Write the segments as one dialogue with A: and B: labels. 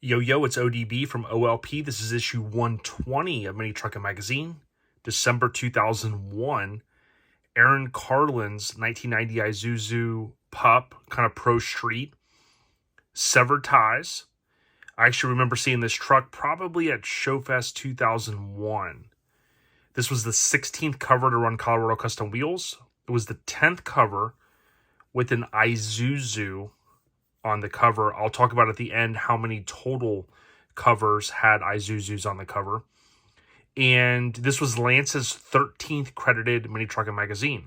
A: Yo, it's ODB from OLP. This is issue 120 of Mini Truckin Magazine, December 2001. Aaron Carlin's 1990 Isuzu Pup, kind of pro street. Severed ties. I actually remember seeing this truck probably at Showfest 2001. This was the 16th cover to run Colorado Custom Wheels. It was the 10th cover with an Isuzu on the cover. I'll talk about at the end how many total covers had Isuzus on the cover. And this was Lance's 13th credited Mini Truckin Magazine.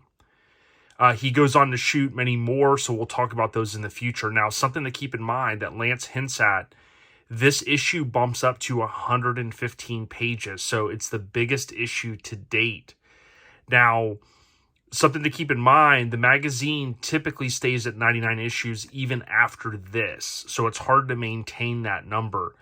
A: He goes on to shoot many more, so we'll talk about those in the future. Now, something to keep in mind that Lance hints at, this issue bumps up to 115 pages, so it's the biggest issue to date. Now, something to keep in mind, the magazine typically stays at 99 issues even after this, so it's hard to maintain that number.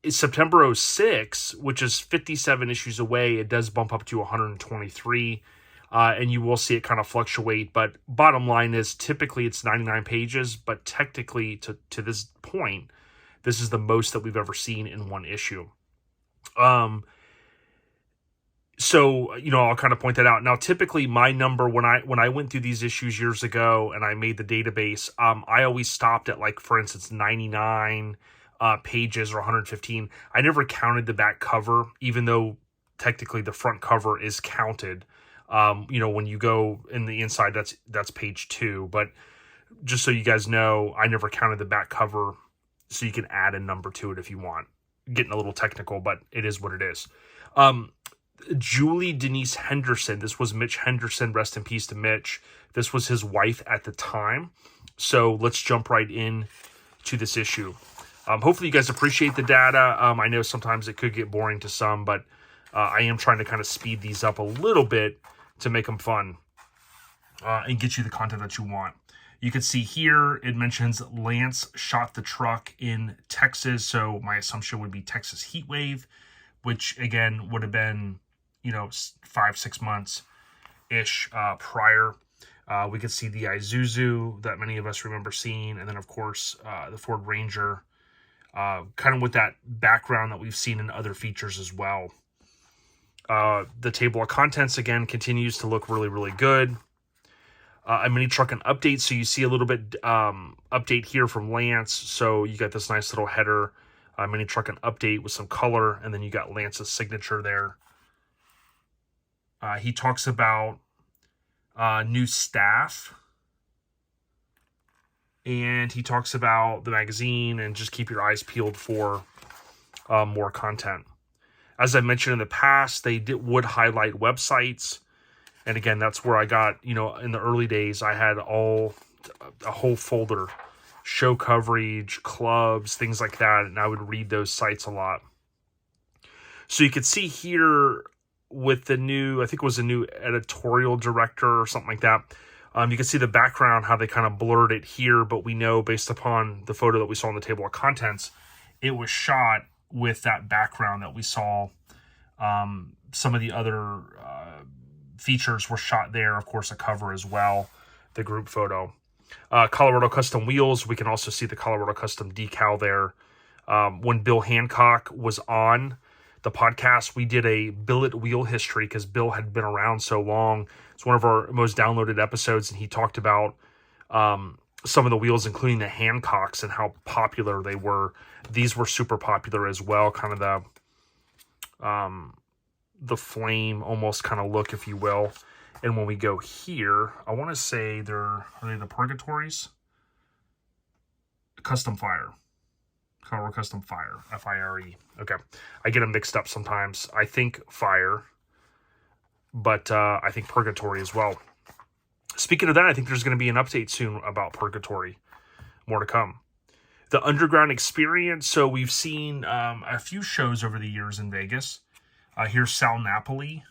A: It's September 06, which is 57 issues away. It does bump up to 123, and you will see it kind of fluctuate, but bottom line is typically it's 99 pages, but technically to this point, this is the most that we've ever seen in one issue. So, I'll kind of point that out. Now, typically my number when I went through these issues years ago and I made the database, I always stopped at, like, for instance, 99 pages or 115. I never counted the back cover, even though technically the front cover is counted. When you go in the inside, that's page 2. But just so you guys know, I never counted the back cover, so you can add a number to it if you want. Getting a little technical, but it is what it is. Julie Denise Henderson. This was Mitch Henderson. Rest in peace to Mitch. This was his wife at the time. So let's jump right in to this issue. Hopefully you guys appreciate the data. I know sometimes it could get boring to some, but I am trying to kind of speed these up a little bit to make them fun and get you the content that you want. You can see here it mentions Lance shot the truck in Texas. So my assumption would be Texas heat wave, which again would have been 5-6 months-ish prior. We could see the Isuzu that many of us remember seeing. And then, of course, the Ford Ranger, kind of with that background that we've seen in other features as well. The table of contents, again, continues to look really, really good. A Mini Truckin update. So you see a little bit update here from Lance. So you got this nice little header, Mini Truckin update with some color. And then you got Lance's signature there. He talks about new staff, and he talks about the magazine, and just keep your eyes peeled for more content. As I mentioned in the past, they would highlight websites, and again, that's where I got, in the early days, I had a whole folder, show coverage, clubs, things like that, and I would read those sites a lot. So you could see here, with the new, I think it was a new editorial director or something like that. You can see the background, how they kind of blurred it here, but we know based upon the photo that we saw in the table of contents, it was shot with that background that we saw. Some of the other features were shot there. Of course, a cover as well, the group photo. Colorado Custom Wheels, we can also see the Colorado Custom decal there. When Bill Hancock was on the podcast, we did a billet wheel history because Bill had been around so long. It's one of our most downloaded episodes, and he talked about some of the wheels, including the Hancocks, and how popular they were. These were super popular as well, kind of the flame almost kind of look, if you will. And when we go here, I want to say are they the Purgatories? Custom Fire. Colorado Custom Fire, F-I-R-E. Okay, I get them mixed up sometimes. I think Fire, but I think Purgatory as well. Speaking of that, I think there's going to be an update soon about Purgatory. More to come. The Underground Experience. So we've seen a few shows over the years in Vegas. Here's Sal Napoli,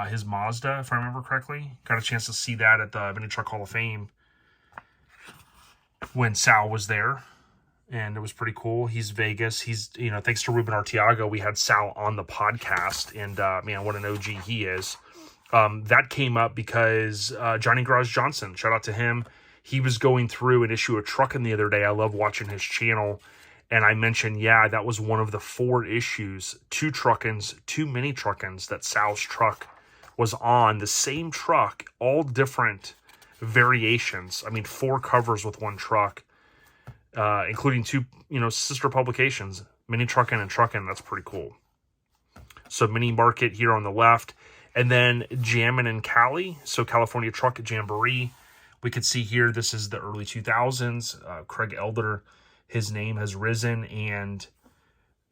A: his Mazda, if I remember correctly. Got a chance to see that at the Mini Truck Hall of Fame when Sal was there. And it was pretty cool. He's Vegas. He's, thanks to Ruben Artiago, we had Sal on the podcast. And, man, what an OG he is. That came up because Johnny Garage Johnson, shout out to him. He was going through an issue of Truckin the other day. I love watching his channel. And I mentioned, yeah, that was one of the 4 issues, 2 Truckins, 2 mini Truckins that Sal's truck was on. The same truck, all different variations. I mean, 4 covers with 1 truck, including 2, sister publications, Mini Truckin and Truckin. That's pretty cool. So Mini Market here on the left, and then Jammin' in Cali, so California Truck Jamboree. We could see here, this is the early 2000s. Craig Elder, his name has risen, and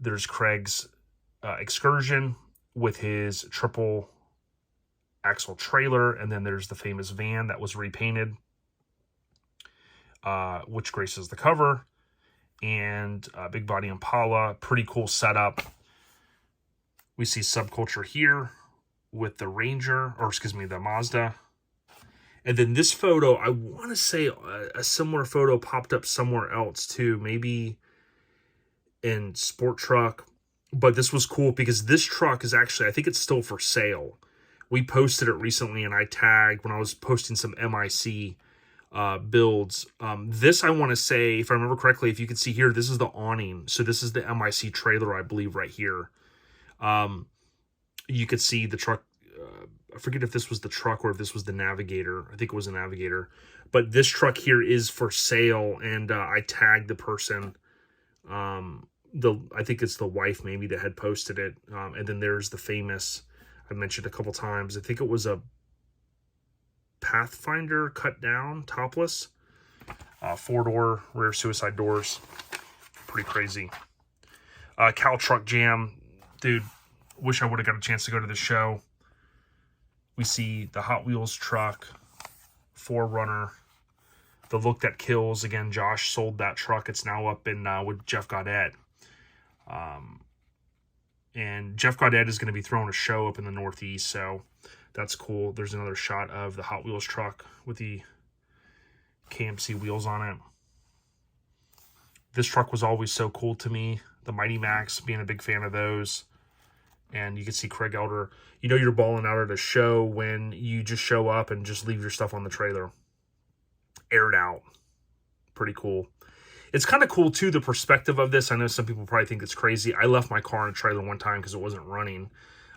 A: there's Craig's excursion with his triple axle trailer, and then there's the famous van that was repainted, which graces the cover, and Big Body Impala. Pretty cool setup. We see Subculture here with the Ranger, or excuse me, the Mazda. And then this photo, I want to say a similar photo popped up somewhere else too, maybe in Sport Truck. But this was cool because this truck is actually, I think it's still for sale. We posted it recently, and I tagged when I was posting some MIC builds. This, I want to say, if I remember correctly, if you can see here, this is the awning. So this is the MIC trailer, I believe, right here. You could see the truck. I forget if this was the truck or if this was the Navigator. I think it was a Navigator. But this truck here is for sale, and I tagged the person. I think it's the wife maybe that had posted it. And then there's the famous, I mentioned a couple times. I think it was a Pathfinder cut down, topless. 4-door rear suicide doors. Pretty crazy. Cal Truck Jam. Dude, wish I would have got a chance to go to the show. We see the Hot Wheels truck, 4Runner, the Look That Kills. Again, Josh sold that truck. It's now up in with Jeff Gaudette. And Jeff Gaudette is going to be throwing a show up in the Northeast, so that's cool. There's another shot of the Hot Wheels truck with the KMC wheels on it. This truck was always so cool to me. The Mighty Max, being a big fan of those. And you can see Craig Elder. You know you're balling out at a show when you just show up and just leave your stuff on the trailer. Aired out. Pretty cool. It's kind of cool, too, the perspective of this. I know some people probably think it's crazy. I left my car in a trailer one time because it wasn't running.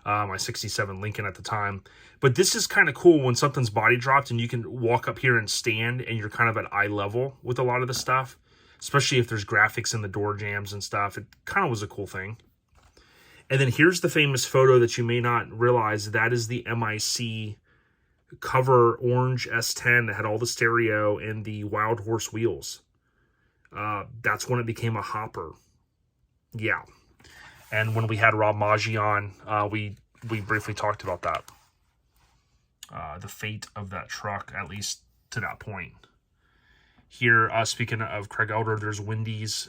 A: My 67 Lincoln at the time. But this is kind of cool when something's body dropped and you can walk up here and stand and you're kind of at eye level with a lot of the stuff. Especially if there's graphics in the door jams and stuff. It kind of was a cool thing. And then here's the famous photo that you may not realize. That is the MIC cover orange S10 that had all the stereo and the Wild Horse wheels. That's when it became a hopper. Yeah. And when we had Rob Maggi on, we briefly talked about that. The fate of that truck, at least to that point. Here, speaking of Craig Elder, there's Wendy's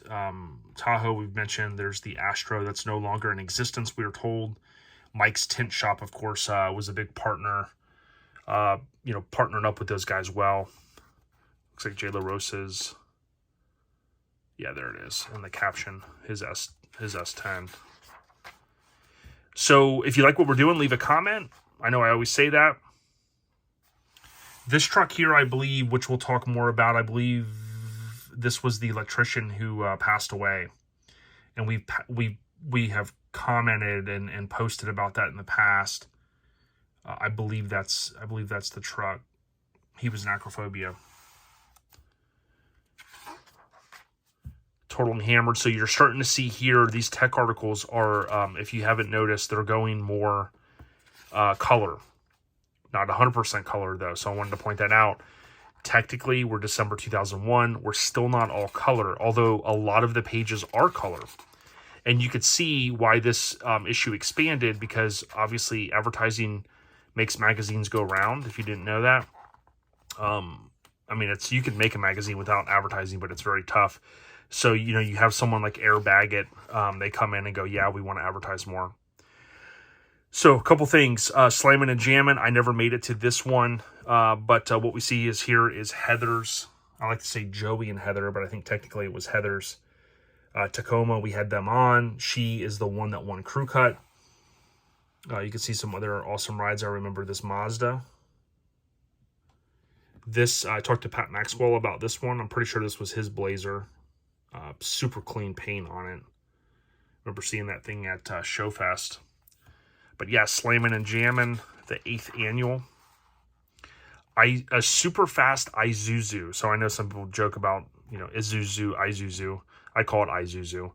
A: Tahoe we've mentioned. There's the Astro that's no longer in existence, we were told. Mike's Tint Shop, of course, was a big partner. Partnering up with those guys well. Looks like J. La Rosa's. Yeah, there it is. And the caption, his S10. So if you like what we're doing, leave a comment. I know I always say that. This truck here, I believe, which we'll talk more about, I believe this was the electrician who passed away. And we have commented and posted about that in the past. I believe that's the truck. He was an Acrophobia. Totally hammered. So you're starting to see here, these tech articles are, if you haven't noticed, they're going more color. Not 100% color, though, so I wanted to point that out. Technically, we're December 2001. We're still not all color, although a lot of the pages are color. And you could see why this issue expanded, because obviously advertising makes magazines go round, if you didn't know that. I mean, you can make a magazine without advertising, but it's very tough. So, you have someone like Airbag It. They come in and go, yeah, we want to advertise more. So, a couple things. Slammin' and Jammin'. I never made it to this one. But what we see here is Heather's. I like to say Joey and Heather, but I think technically it was Heather's. Tacoma, we had them on. She is the one that won Crew Cut. You can see some other awesome rides. I remember this Mazda. I talked to Pat Maxwell about this one. I'm pretty sure this was his Blazer. Super clean paint on it. Remember seeing that thing at Showfest. But yeah, Slammin' and Jammin', the 8th annual. A super fast Isuzu. So I know some people joke about, Isuzu, I-Zu-Zu. I call it I-Zu-Zu.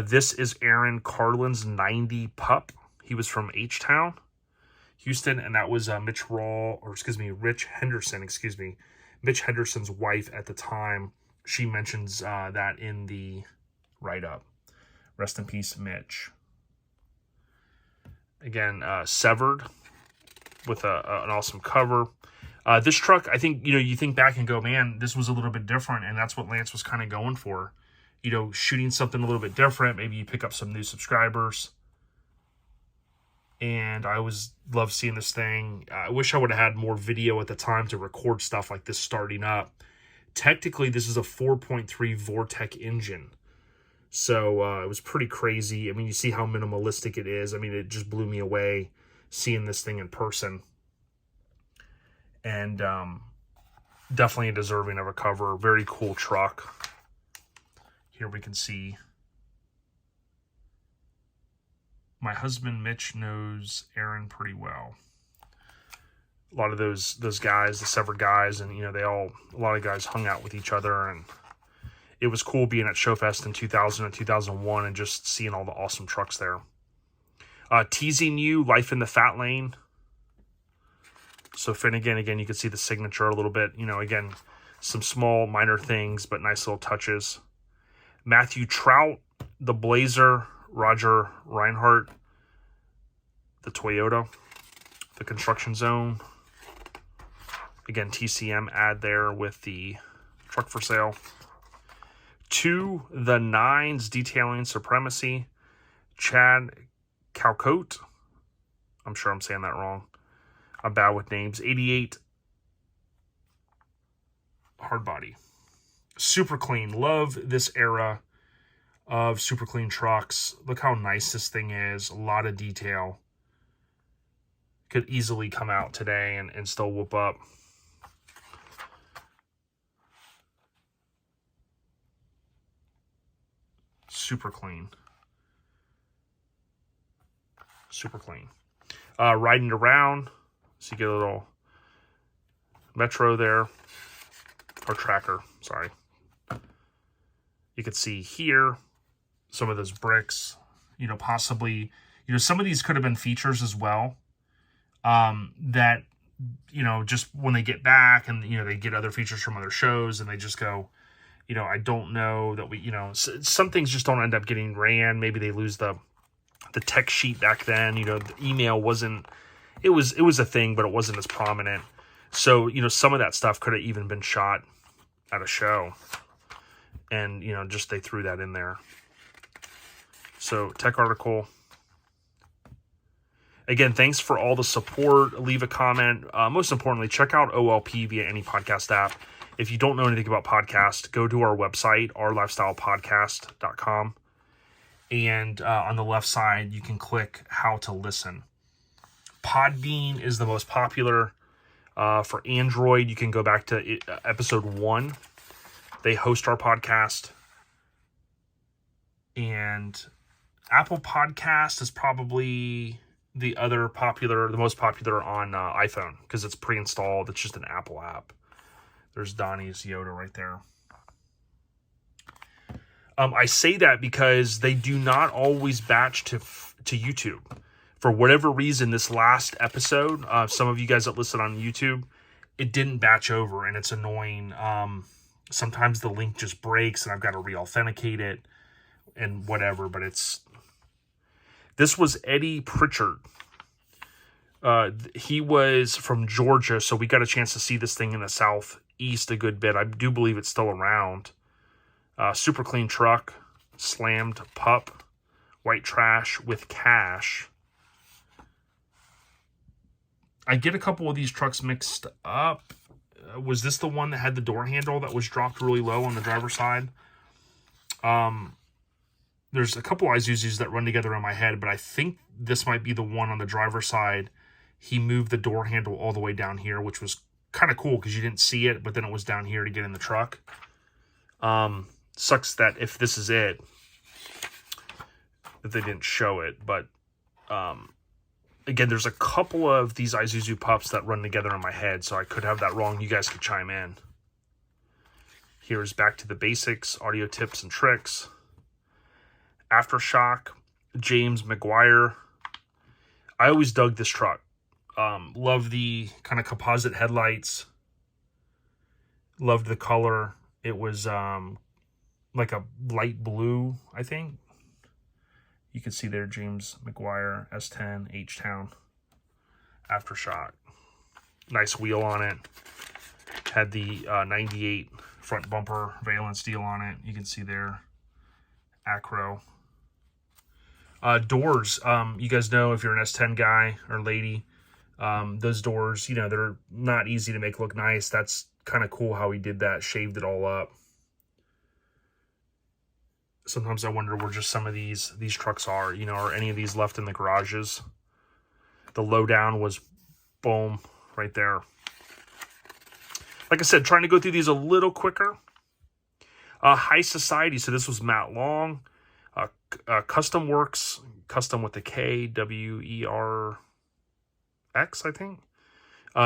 A: This is Aaron Carlin's 90 Pup. He was from H-Town, Houston, and that was Rich Henderson, Mitch Henderson's wife at the time. She mentions that in the write-up. Rest in peace, Mitch. Again, Severed with an awesome cover. This truck, I think, you think back and go, man, this was a little bit different, and that's what Lance was kind of going for. Shooting something a little bit different. Maybe you pick up some new subscribers. And I always love seeing this thing. I wish I would have had more video at the time to record stuff like this starting up. Technically, this is a 4.3 Vortec engine. So it was pretty crazy. I mean, you see how minimalistic it is. I mean, it just blew me away seeing this thing in person. And definitely deserving of a cover. Very cool truck. Here we can see my husband Mitch knows Aaron pretty well. A lot of those guys, the Severed guys, and a lot of guys hung out with each other, and it was cool being at Showfest in 2000 and 2001 and just seeing all the awesome trucks there. Teasing You, Life in the Fat Lane. So Finnegan, again, you can see the signature a little bit. Again, some small minor things, but nice little touches. Matthew Trout, the Blazer. Roger Reinhardt, the Toyota, the Construction Zone. Again, TCM ad there with the truck for sale. To the Nines, Detailing Supremacy. Chad Calcote. I'm sure I'm saying that wrong. I'm bad with names. 88 Hardbody. Super clean. Love this era of super clean trucks. Look how nice this thing is. A lot of detail. Could easily come out today and still whoop up. Super clean. Super clean. Riding around. So you get a little Metro there. Or Tracker, sorry. You can see here some of those bricks, possibly, some of these could have been features as well, that, just when they get back and, they get other features from other shows and they just go, I don't know that we, some things just don't end up getting ran. Maybe they lose the tech sheet back then, the email wasn't, it was a thing, but it wasn't as prominent. So, some of that stuff could have even been shot at a show. And, just they threw that in there. So, tech article. Again, thanks for all the support. Leave a comment. Most importantly, check out OLP via any podcast app. If you don't know anything about podcasts, go to our website, ourlifestylepodcast.com. And on the left side, you can click How to Listen. Podbean is the most popular. For Android, you can go back to episode 1. They host our podcast. And Apple Podcast is probably the most popular on iPhone because it's pre-installed. It's just an Apple app. There's Donnie's Yoda right there. I say that because they do not always batch to YouTube. For whatever reason, this last episode, some of you guys that listen on YouTube, it didn't batch over, and it's annoying. Sometimes the link just breaks, and I've got to re-authenticate it and whatever, but this was Eddie Pritchard. He was from Georgia, so we got a chance to see this thing in the southeast a good bit. I do believe it's still around. Super clean truck, slammed pup, white trash with cash. I get a couple of these trucks mixed up. Was this the one that had the door handle that was dropped really low on the driver's side? There's a couple Isuzus that run together in my head, but I think this might be the one on the driver's side. He moved the door handle all the way down here, which was kind of cool because you didn't see it, but then it was down here to get in the truck. Sucks that if this is it, that they didn't show it. But again, there's a couple of these Isuzu pups that run together in my head, so I could have that wrong. You guys could chime in. Here's Back to the Basics, audio tips and tricks. Aftershock, James McGuire. I always dug this truck. Love the kind of composite headlights. Loved the color. It was like a light blue, I think. You can see there, James McGuire, S10, H-Town, Aftershock. Nice wheel on it. Had the 98 front bumper valence steel on it. You can see there, Acro. Doors, you guys know if you're an S10 guy or lady, those doors, you know, they're not easy to make look nice. That's kind of cool how he did that, shaved it all up. Sometimes I wonder where just some of these trucks are, you know, are any of these left in the garages? The lowdown was, boom, right there. Like I said, trying to go through these a little quicker. High Society, so this was Matt Long. Custom Works, custom with the K, W-E-R-X, I think.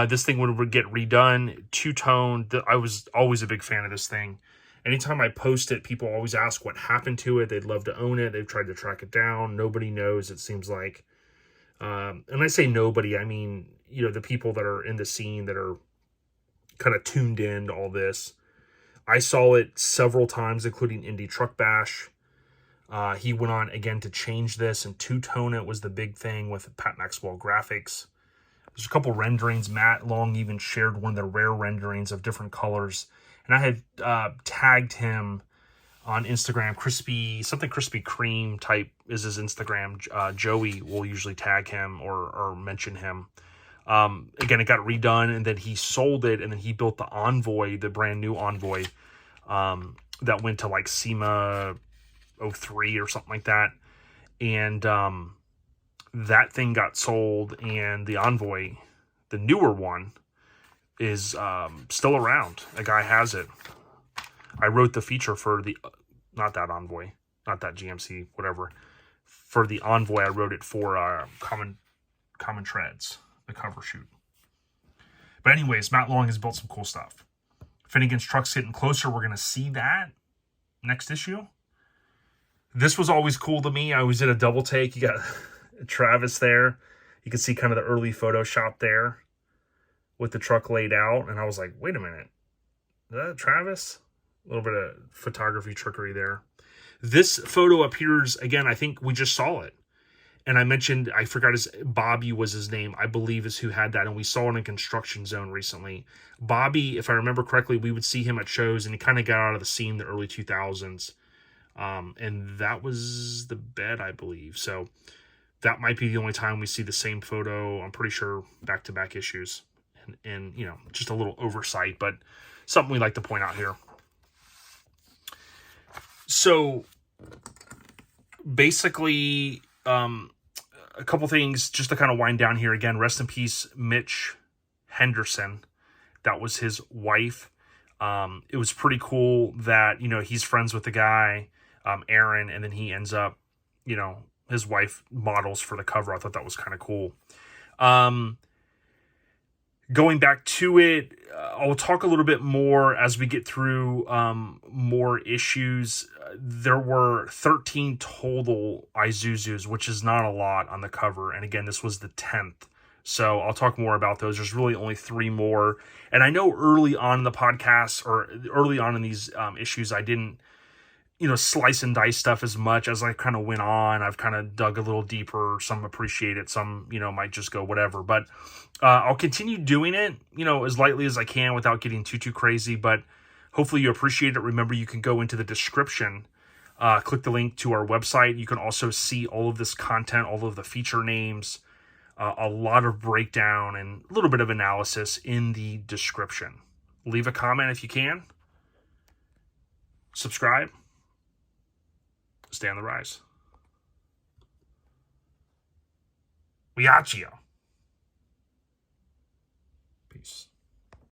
A: This thing would get redone, two-tone. I was always a big fan of this thing. Anytime I post it, people always ask what happened to it. They'd love to own it. They've tried to track it down. Nobody knows, it seems like. And I say nobody, I mean, you know, the people that are in the scene that are kind of tuned in to all this. I saw it several times, including Indie Truck Bash. He went on, again, to change this, and two-tone it was the big thing with Pat Maxwell graphics. There's a couple renderings. Matt Long even shared one of the rare renderings of different colors. And I had tagged him on Instagram. Something Krispy Kreme type is his Instagram. Joey will usually tag him or mention him. Again, it got redone, and then he sold it, and then he built the Envoy, the brand new Envoy, that went to like SEMA 03 or something like that. And that thing got sold, and the Envoy, the newer one, is still around. A guy has it. I wrote the feature for the, not that Envoy, not that GMC, whatever. For the Envoy, I wrote it for Common Treads, the cover shoot. But anyways, Matt Long has built some cool stuff. Finnegan's Truck's getting closer. We're going to see that next issue. This was always cool to me. I was in a double take. You got Travis there. You can see kind of the early Photoshop there with the truck laid out. And I was like, wait a minute. Is that Travis? A little bit of photography trickery there. This photo appears, again, I think we just saw it. And I mentioned, I forgot Bobby was his name, I believe is who had that. And we saw it in Construction Zone recently. Bobby, if I remember correctly, we would see him at shows, and he kind of got out of the scene in the early 2000s. And that was the bed, I believe. So that might be the only time we see the same photo. I'm pretty sure back-to-back issues. And you know, just a little oversight, but something we like to point out here. So basically, a couple things just to kind of wind down here. Again, rest in peace, Mitch Henderson. That was his wife. It was pretty cool that, you know, he's friends with the guy, Aaron, and then he ends up, you know, his wife models for the cover. I thought that was kind of cool. Going back to it, I'll talk a little bit more as we get through more issues. There were 13 total Isuzus, which is not a lot on the cover. And again, this was the 10th. So I'll talk more about those. There's really only 3 more. And I know early on in the podcast, or early on in these issues, I didn't, you know, slice and dice stuff as much. As I kind of went on, I've kind of dug a little deeper. Some appreciate it. Some, you know, might just go whatever. But I'll continue doing it, you know, as lightly as I can without getting too crazy. But hopefully you appreciate it. Remember, you can go into the description, click the link to our website. You can also see all of this content, all of the feature names, a lot of breakdown and a little bit of analysis in the description. Leave a comment if you can. Subscribe. Stay on the rise. We got you.